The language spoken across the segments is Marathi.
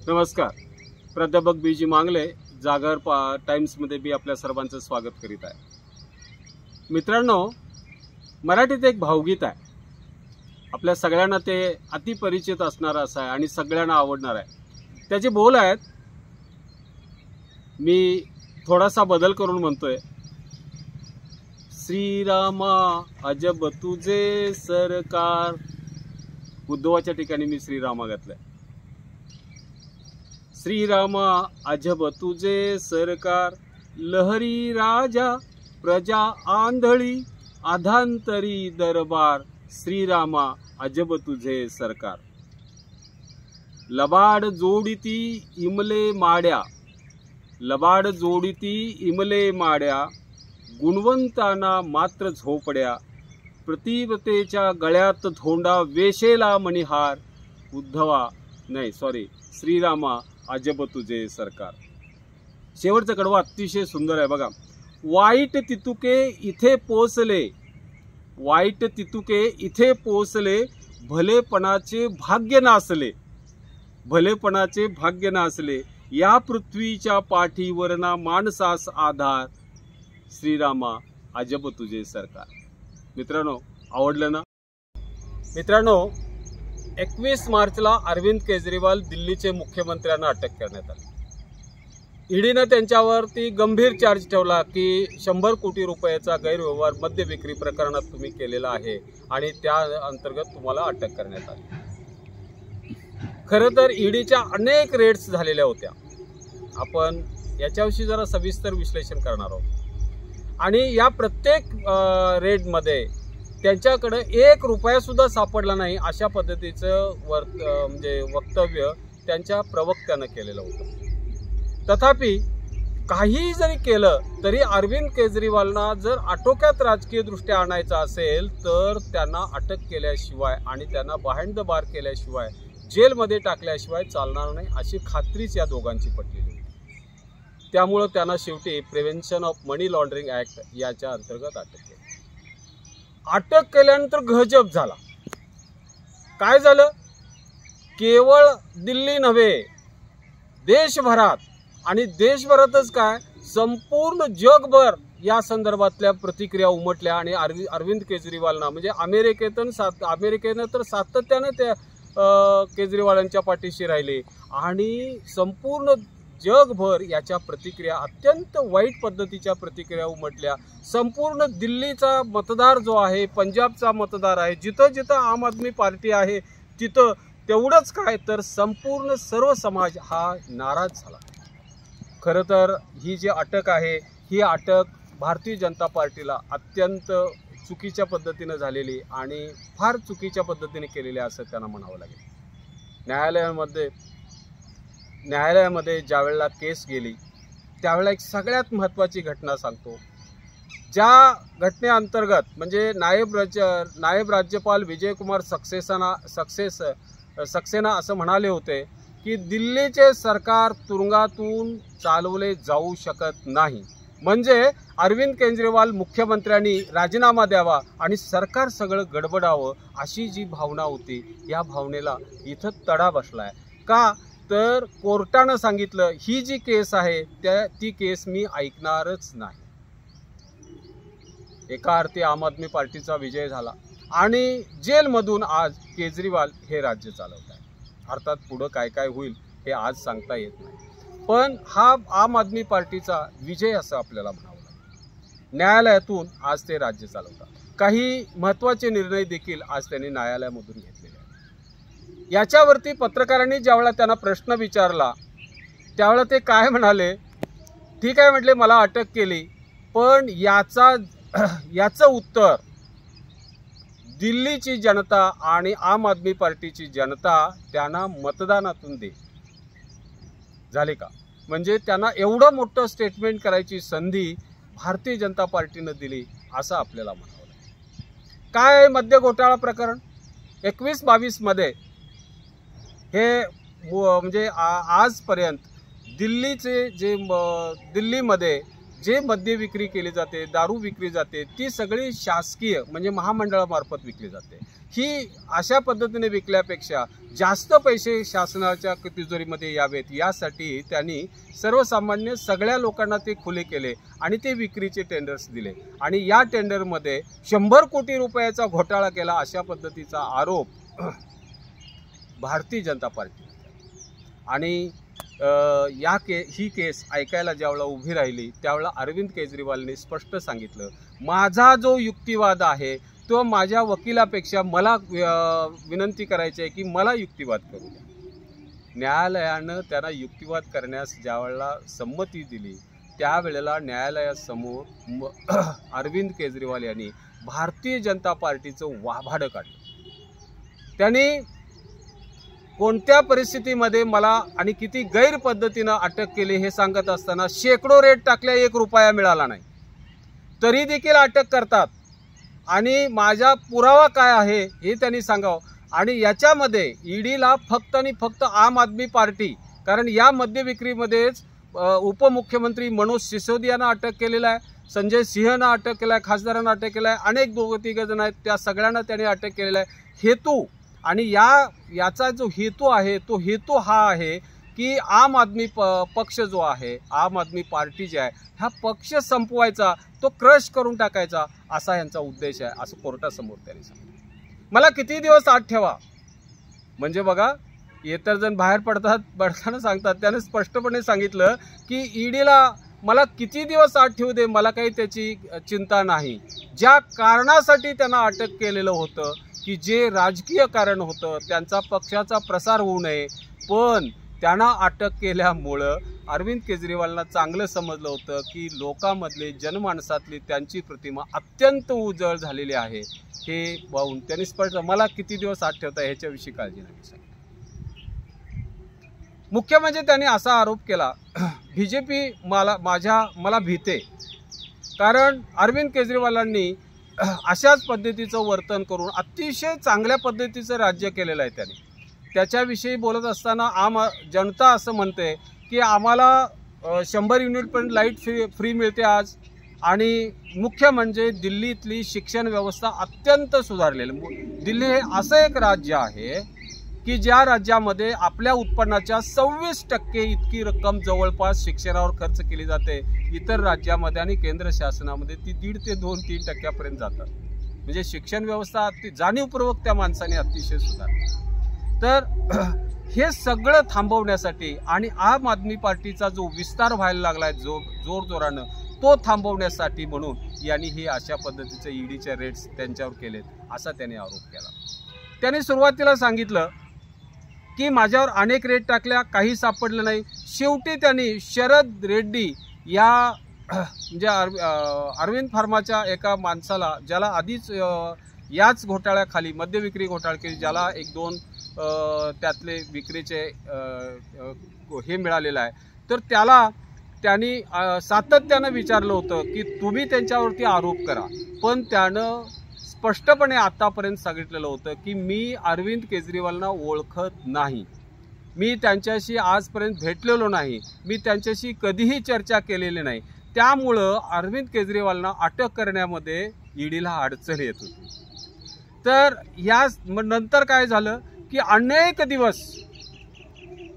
नमस्कार. प्राध्यापक बीजी मांगले जागर टाइम्समध्ये मी आपल्या सर्वांचं स्वागत करीत आहे. मित्रांनो, मराठीत एक भावगीत आहे. आपल्या सगळ्यांना ते अतिपरिचित असणारं असं आहे आणि सगळ्यांना आवडणार आहे. त्याचे बोल आहेत, मी थोडासा बदल करून म्हणतोय. श्रीरामा अजब तुझे सरकार. उद्धवाच्या ठिकाणी मी श्रीरामा घातलंय. श्रीरामा अजब तुझे सरकार, लहरी राजा प्रजा आंधळी, आधांतरी दरबार. श्रीरामा अजब तुझे सरकार. लबाड जोडिती इमले माड्या, लबाड जोडिती इमले माड्या, गुणवंतांना मात्र झोपड्या. प्रतिवतेच्या गळ्यात धोंडा, वेशेला मणिहार. श्रीरामा अजब तुझे सरकार. शेवटचं कडवं अतिशय सुंदर आहे बघा. वाईट तितुके इथे पोचले, वाईट तितुके इथे पोचले, भलेपणाचे भाग्य नासले, भलेपणाचे भाग्य नासले. या पृथ्वीच्या पाठीवर ना माणसास आधार. श्रीरामा अजब तुझे सरकार. मित्रांनो, आवडलं ना? मित्रांनो, 21 मार्चला अरविंद केजरीवाल दिल्लीचे मुख्यमंत्र्यांना अटक करण्यात आली. ईडीने त्यांच्यावरती गंभीर चार्ज ठेवला की 100 कोटी रुपयाचा गैरव्यवहार मद्य विक्री प्रकरणात तुम्ही केलेला आहे आणि त्या अंतर्गत तुम्हाला अटक करण्यात आली. खरं तर ईडीच्या अनेक रेड्स झालेल्या होत्या. आपण याच्याविषयी जरा सविस्तर विश्लेषण करणार आहोत. आणि या प्रत्येक रेडमध्ये त्यांच्याकडे 1 रुपया सुद्धा सापडला नाही अशा पद्धतीचं वक्तव्य त्यांच्या प्रवक्त्यानं केलेलं होतं. तथापि काही जरी केलं तरी अरविंद केजरीवालना जर आटोक्यात राजकीय दृष्ट्या आणायचं असेल तर त्यांना अटक केल्याशिवाय आणि त्यांना बिहाइंड द बार केल्याशिवाय, जेलमध्ये टाकल्याशिवाय चालणार नाही अशी खात्रीच या दोघांची पटलेली होती. त्यामुळं त्यांना शेवटी prevention of money laundering act याच्या अंतर्गत अटक केली. अटक केल्यानंतर गजब झाला. काय झालं? केवळ दिल्ली नव्हे, देशभरात आणि देशभरातच काय संपूर्ण जगभर या संदर्भातल्या प्रतिक्रिया उमटल्या आणि अरविंद केजरीवालना म्हणजे अमेरिकेनं तर सातत्यानं त्या केजरीवालांच्या पाठीशी राहिले आणि संपूर्ण जगभर याच्या प्रतिक्रिया, अत्यंत वाईट पद्धतीच्या प्रतिक्रिया उमटल्या. संपूर्ण दिल्लीचा मतदार जो आहे, पंजाबचा मतदार आहे, जिथं जिथं आम आदमी पार्टी आहे तिथं तेवढंच काय तर संपूर्ण सर्व समाज हा नाराज झाला. खरं तर ही जी अटक आहे, ही अटक भारतीय जनता पार्टीला अत्यंत चुकीच्या पद्धतीनं झालेली आणि फार चुकीच्या पद्धतीने केलेली असं त्यांना म्हणावं लागेल. न्यायालयामध्ये ज्या वेळेला केस गेली त्यावेळेला एक सगळ्यात महत्त्वाची घटना सांगतो. ज्या घटनेअंतर्गत म्हणजे नायब राज्यपाल विजयकुमार सक्सेना असं म्हणाले होते की दिल्लीचे सरकार तुरुंगातून चालवले जाऊ शकत नाही. म्हणजे अरविंद केजरीवाल मुख्यमंत्र्यांनी राजीनामा द्यावा आणि सरकार सगळं गडबडावं अशी जी भावना होती, या भावनेला इथं तडा बसलाय. का तर कोर्टानं सांगितलं ही जी केस आहे ती केस मी ऐकणारच नाही. एका अर्थी आम आदमी पार्टीचा विजय झाला आणि जेलमधून आज केजरीवाल हे राज्य चालवत आहे. अर्थात पुढं काय काय होईल हे आज सांगता येत नाही, पण हा आम आदमी पार्टीचा विजय असं आपल्याला म्हणावं लागेल. न्यायालयातून आज ते राज्य चालवतात. काही महत्त्वाचे निर्णय देखील आज त्यांनी न्यायालयामधून घेतलेले आहेत. याच्यावरती पत्रकारांनी ज्यावेळेला त्यांना प्रश्न विचारला त्यावेळेला ते काय म्हणाले, ठीक आहे म्हटले, मला अटक केली, पण याचं उत्तर दिल्लीची जनता आणि आम आदमी पार्टीची जनता त्यांना मतदानातून दे. झाले का? म्हणजे त्यांना एवढं मोठं स्टेटमेंट करायची संधी भारतीय जनता पार्टीनं दिली असं आपल्याला म्हणावं लागेल. काय मद्य घोटाळा प्रकरण 21-22 मध्ये हे म्हणजे आजपर्यंत दिल्लीमध्ये जे मद्य विक्री केली जाते, दारू विक्री जाते, ती सगळी शासकीय म्हणजे महामंडळामार्फत विकली जाते। ही अशा पद्धतीने विकल्यापेक्षा जास्त पैसे शासनाच्या तिजोरीमध्ये यावेत यासाठी त्यांनी सर्वसामान्य सगळ्या लोकांना ते खुले केले आणि ते विक्रीचे टेंडर्स दिले आणि या टेंडरमध्ये 100 कोटी रुपयाचा घोटाळा केला अशा पद्धतीचा आरोप भारतीय जनता पार्टी आणि ही केस ऐकायला ज्यावेळेला उभी राहिली त्यावेळेला अरविंद केजरीवालने स्पष्ट सांगितलं, माझा जो युक्तिवाद आहे तो माझ्या वकिलापेक्षा मला विनंती करायची आहे की मला युक्तिवाद करू द्या। न्यायालयानं त्यांना युक्तिवाद करण्यास ज्यावेळेला संमती दिली त्यावेळेला न्यायालयासमोर अरविंद केजरीवाल यांनी भारतीय जनता पार्टीचं वाभाडं काढलं। त्यांनी कोणत्या परिस्थितीमध्ये मला आणि किती गैर पद्धतीनं अटक केली हे सांगत असताना शेकडो रेट टाकल्या, 1 रुपया मिळाला नाही तरी देखील अटक करतात आणि माझा पुरावा काय आहे हे त्यांनी सांगावं। आणि याच्यामध्ये ईडीला फक्त आणि फक्त आम आदमी पार्टी, कारण या मद्य विक्रीमध्येच उपमुख्यमंत्री मनोज सिसोदियानं अटक केलेला आहे, संजय सिंहनं अटक केला आहे, खासदारांना अटक केला आहे, अनेक 2-3 जण आहेत त्या सगळ्यांना त्यांनी अटक केलेला आहे। हेतू आणि याचा जो हेतू आहे तो हेतू हा आहे की आम आदमी पक्ष जो आहे, आम आदमी पार्टी जी आहे, हा पक्ष संपवायचा, तो क्रश करून टाकायचा असा यांचा उद्देश आहे असं कोर्टासमोर त्यांनी सांगितलं। मला किती दिवस आत ठेवा म्हणजे बघा, इतर जण बाहेर पडताना सांगतात, त्याने स्पष्टपणे सांगितलं की ईडीला मला किती दिवस आत ठेवू दे, मला काही त्याची चिंता नाही। ज्या कारणासाठी त्यांना अटक केलेलं होतं की जे राजकीय कारण होतं, त्यांचा पक्षाचा प्रसार होऊ नये, पण त्यांना अटक केल्यामुळं अरविंद केजरीवालांना चांगलं समजलं होतं की लोकांमधले जनमानसातली त्यांची प्रतिमा अत्यंत उजळ झालेली आहे हे पाहून त्यांनी स्पष्ट मला किती दिवस आत ठेवता ह्याच्याविषयी काळजी नाही। मुख्य म्हणजे त्यांनी असा आरोप केला, बीजेपी मला भीते, कारण अरविंद केजरीवालांनी अशाच पद्धतीचं वर्तन करून अतिशय चांगल्या पद्धतीचं राज्य केलेलं आहे। त्यांनी त्याच्याविषयी बोलत असताना आम जनता असं म्हणते की आम्हाला 100 युनिटपर्यंत लाईट फ्री मिळते आज, आणि मुख्य म्हणजे दिल्लीतली शिक्षण व्यवस्था अत्यंत सुधारलेली। दिल्ली हे असं एक राज्य आहे की ज्या राज्यामध्ये आपल्या उत्पन्नाच्या 26% इतकी रक्कम जवळपास शिक्षणावर खर्च केली जाते, इतर राज्यामध्ये आणि केंद्र शासनामध्ये ती 1.5 ते 2-3% जातात। म्हणजे शिक्षण व्यवस्था जाणीवपूर्वक त्या माणसाने अतिशय सुधारली। तर हे सगळं थांबवण्यासाठी आणि आम आदमी पार्टीचा जो विस्तार व्हायला लागलाय जोरजोरानं, तो थांबवण्यासाठी म्हणून यांनी ही अशा पद्धतीचे ईडीचे रेट्स त्यांच्यावर केलेत असा त्यांनी आरोप केला। त्यांनी सुरुवातीला सांगितलं की माझ्यावर अनेक रेट टाकल्या, काही सापडलं नाही। शेवटी त्यांनी शरद रेड्डी या म्हणजे अरविंद फार्माच्या एका माणसाला, ज्याला आधीच याच घोटाळ्याखाली मद्य विक्री घोटाळा केली, ज्याला 1-2 त्यातले विक्रीचे हे मिळालेलं आहे, तर त्याला त्यांनी सातत्यानं विचारलं होतं की तुम्ही त्यांच्यावरती आरोप करा, पण त्यानं स्पष्टपणे आतापर्यंत सांगितलेलं होतं की मी अरविंद केजरीवालांना ओळखत नाही, मी त्यांच्याशी आजपर्यंत भेटलेलो नाही, मी त्यांच्याशी कधीही चर्चा केलेली नाही। त्यामुळं अरविंद केजरीवालांना अटक करण्यामध्ये ईडीला अडचण येत होती। तर या नंतर काय झालं की अनेक दिवस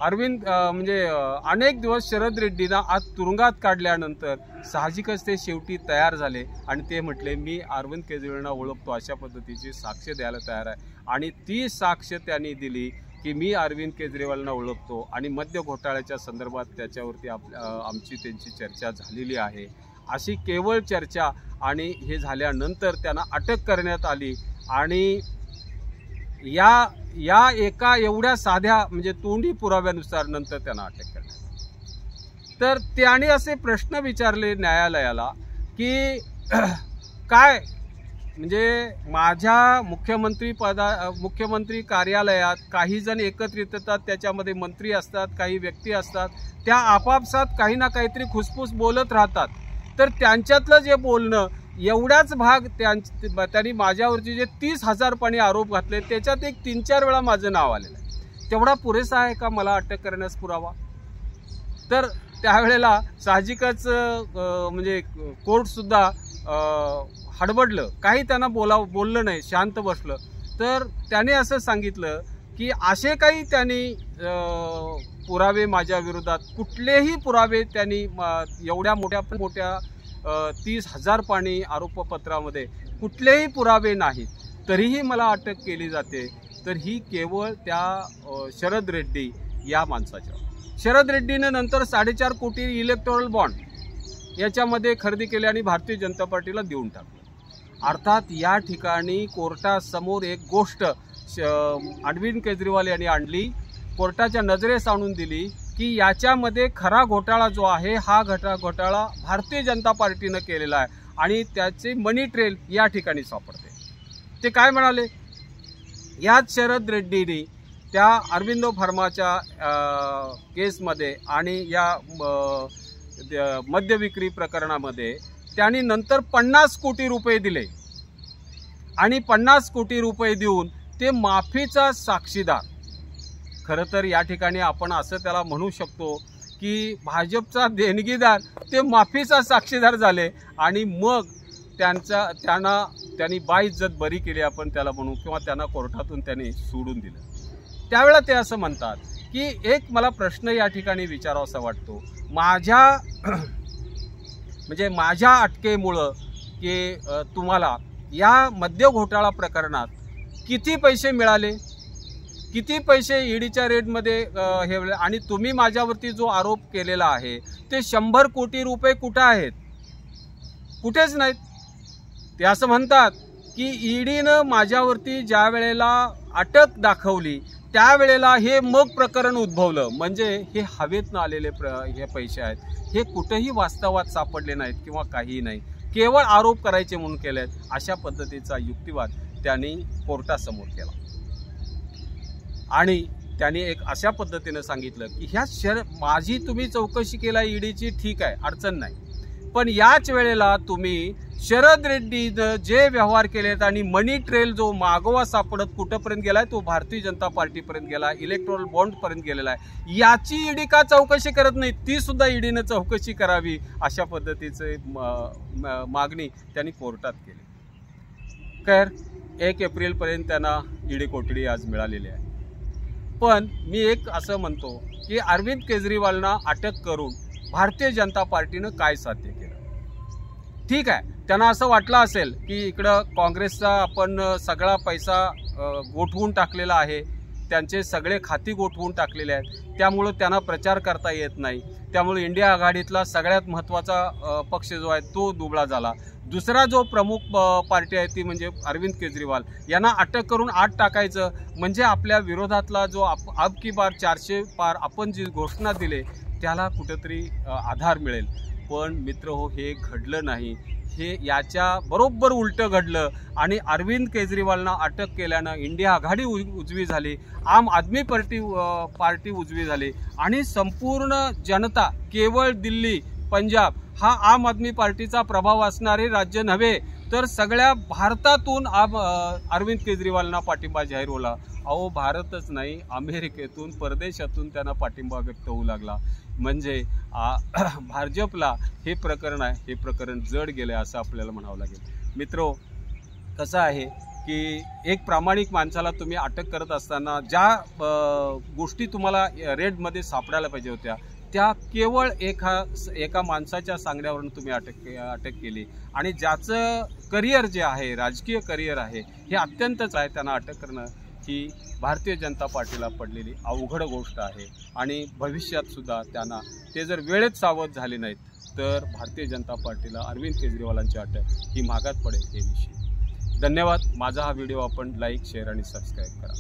अनेक दिवस शरद रेड्डींना आज तुरुंगात काढल्यानंतर साहजिकच ते शेवटी तयार झाले आणि ते म्हटले मी अरविंद केजरीवालांना ओळखतो अशा पद्धतीची साक्ष द्यायला तयार आहे। आणि ती साक्ष त्यांनी दिली की मी अरविंद केजरीवालांना ओळखतो आणि मद्य घोटाळ्याच्या संदर्भात त्याच्यावरती आमची त्यांची चर्चा झालेली आहे, अशी केवळ चर्चा। आणि हे झाल्यानंतर त्यांना अटक करण्यात आली आणि या एका एवढ्या साध्या म्हणजे तोंडी पुराव्यानुसार नंतर त्यांना अटक करण्यात आली। तर त्याने असे प्रश्न विचारले न्यायालयाला की काय म्हणजे माझ्या मुख्यमंत्री कार्यालयात काही जण एकत्रित येतात, त्याच्यामध्ये मंत्री असतात, काही व्यक्ती असतात, त्या आपापसात काही ना काहीतरी खुसफुस बोलत राहतात, तर त्यांच्यातलं जे बोलणं एवढाच भाग त्यांनी माझ्यावरती जे 30,000 पाणी आरोप घातले त्याच्यात एक 3-4 वेळा माझं नाव आलेलं आहे, तेवढा पुरेसा आहे का मला अटक करण्यास पुरावा? तर त्यावेळेला साहजिकच म्हणजे कोर्टसुद्धा हडबडलं, काही त्यांना बोललं नाही, शांत बसलं. तर त्याने असं सांगितलं की असे काही त्यांनी पुरावे माझ्या विरोधात, कुठलेही पुरावे त्यांनी एवढ्या मोठ्या 30,000 पानी आरोपपत्रामध्ये कुठलेही पुरावे नाहीत, तरीही मला अटक केली जाते. तर ही केवळ त्या शरद रेड्डी या माणसाच्या. शरद रेड्डीने नंतर 4.5 कोटी इलेक्टोरल बॉन्ड याच्यामध्ये खरेदी केले आणि भारतीय जनता पार्टीला देऊन टाकले. अर्थात या ठिकाणी कोर्टासमोर एक गोष्ट अरविंद केजरीवाल यांनी आणली, कोर्टाच्या नजरेस आणून दिली की याच्यामध्ये खरा घोटाळा जो आहे हा घोटाळा भारतीय जनता पार्टीनं केलेला आहे आणि त्याचे मनी ट्रेल या ठिकाणी सापडते. ते काय म्हणाले, याच शरद रेड्डीने त्या अरविंदो फार्माच्या केसमध्ये आणि या मद्य विक्री प्रकरणामध्ये त्यांनी नंतर 50 कोटी रुपये दिले आणि 50 कोटी रुपये देऊन ते माफीचा साक्षीदार. खरं तर या ठिकाणी आपण असं त्याला म्हणू शकतो की भाजपचा देणगीदार ते माफीचा साक्षीदार झाले आणि मग त्यांनी बाइज्जत बरी केली आपण त्याला म्हणू, किंवा त्यांना कोर्टातून त्यांनी सोडून दिलं. त्यावेळेला ते असं म्हणतात की एक मला प्रश्न या ठिकाणी विचारावासा वाटतो, माझ्या अटकेमुळं की तुम्हाला या मद्य घोटाळा प्रकरणात किती पैसे मिळाले, किती पैसे ईडीच्या रेडमध्ये हे, आणि तुम्ही माझ्यावरती जो आरोप केलेला आहे ते 100 कोटी रुपये कुठे आहेत? कुठेच नाहीत. ते असं म्हणतात की ईडीनं माझ्यावरती ज्या वेळेला अटक दाखवली त्यावेळेला हे मग प्रकरण उद्भवलं, म्हणजे हे हवेतनं आलेले हे पैसे आहेत, हे कुठेही वास्तवात सापडले नाहीत किंवा काही नाही, केवळ आरोप करायचे म्हणून केलेत. अशा पद्धतीचा युक्तिवाद त्यांनी कोर्टासमोर केला आणि त्यांनी एक अशा पद्धतीने सांगितलं की माझी तुम्ही चौकशी केला ईडीची, ठीक आहे, अडचण नाही, पण याच वेळेला तुम्ही शरद रेड्डीनं जे व्यवहार केलेत आणि मनी ट्रेल जो मागोवा सापडत कुठंपर्यंत गेलाय तो भारतीय जनता पार्टीपर्यंत गेला, इलेक्ट्रोल बॉन्डपर्यंत गेलेला आहे, याची ईडी का चौकशी करत नाही, ती सुद्धा ईडीनं चौकशी करावी, अशा पद्धतीचे मागणी त्यांनी कोर्टात केली. खैर 1 एप्रिलपर्यंत त्यांना ईडी कोठडी आज मिळालेली आहे. पण मी एक असं म्हणतो की अरविंद केजरीवालना अटक करून भारतीय जनता पार्टीनं काय साध्य केलं? ठीक आहे, त्यांना असं वाटलं असेल की इकडं काँग्रेसचा आपण सगळा पैसा गोठवून टाकलेला आहे, त्यांचे सगळे खाती गोठवून टाकलेले आहेत, त्यामुळं त्यांना प्रचार करता येत नाही, त्यामुळे इंडिया आघाडीतला सगळ्यात महत्त्वाचा पक्ष जो आहे तो दुबळा झाला. दुसरा जो प्रमुख पार्टी आहे ती म्हणजे अरविंद केजरीवाल यांना अटक करून आत टाकायचं, म्हणजे आपल्या विरोधातला जो अब की बार 400 पार आपण जी घोषणा दिली त्याला कुठंतरी आधार मिळेल. पण मित्रहो, हे घडलं नाही, हे याच्या बरोबर उलटं घडलं आणि अरविंद केजरीवालना अटक केल्यानं इंडिया आघाडी उजवी झाली, आम आदमी पार्टी उजवी झाली आणि संपूर्ण जनता, केवळ दिल्ली, पंजाब हा आम आदमी पार्टीचा प्रभाव असणारे राज्य नव्हे तर सगळ्या भारतातून अरविंद केजरीवालना पाठिंबा जाहीर होला. अहो, भारतच नाही, अमेरिकेतून, परदेशातून त्यांना पाठिंबा व्यक्त होऊ लागला. म्हणजे भाजपला हे प्रकरण आहे, हे प्रकरण जड गेलं असं आपल्याला म्हणावं लागेल. मित्रो, कसं आहे की एक प्रामाणिक माणसाला तुम्ही अटक करत असताना ज्या गोष्टी तुम्हाला रेडमध्ये सापडायला पाहिजे होत्या त्या केवळ एका माणसाच्या सांगण्यावरून तुम्ही अटक केली आणि ज्याचं करिअर जे आहे, राजकीय करिअर आहे, हे अत्यंतच आहे, त्यांना अटक करणं ही भारतीय जनता पार्टीला पडलेली अवघड गोष्ट आहे आणि भविष्यात सुद्धा त्यांना ते जर वेळेत सावध झाले नाहीत तर भारतीय जनता पार्टीला अरविंद केजरीवालांची अटक ही महागात पडेल हे निश्चित. धन्यवाद. माझा हा व्हिडिओ आपण लाईक, शेअर आणि सबस्क्राईब करा.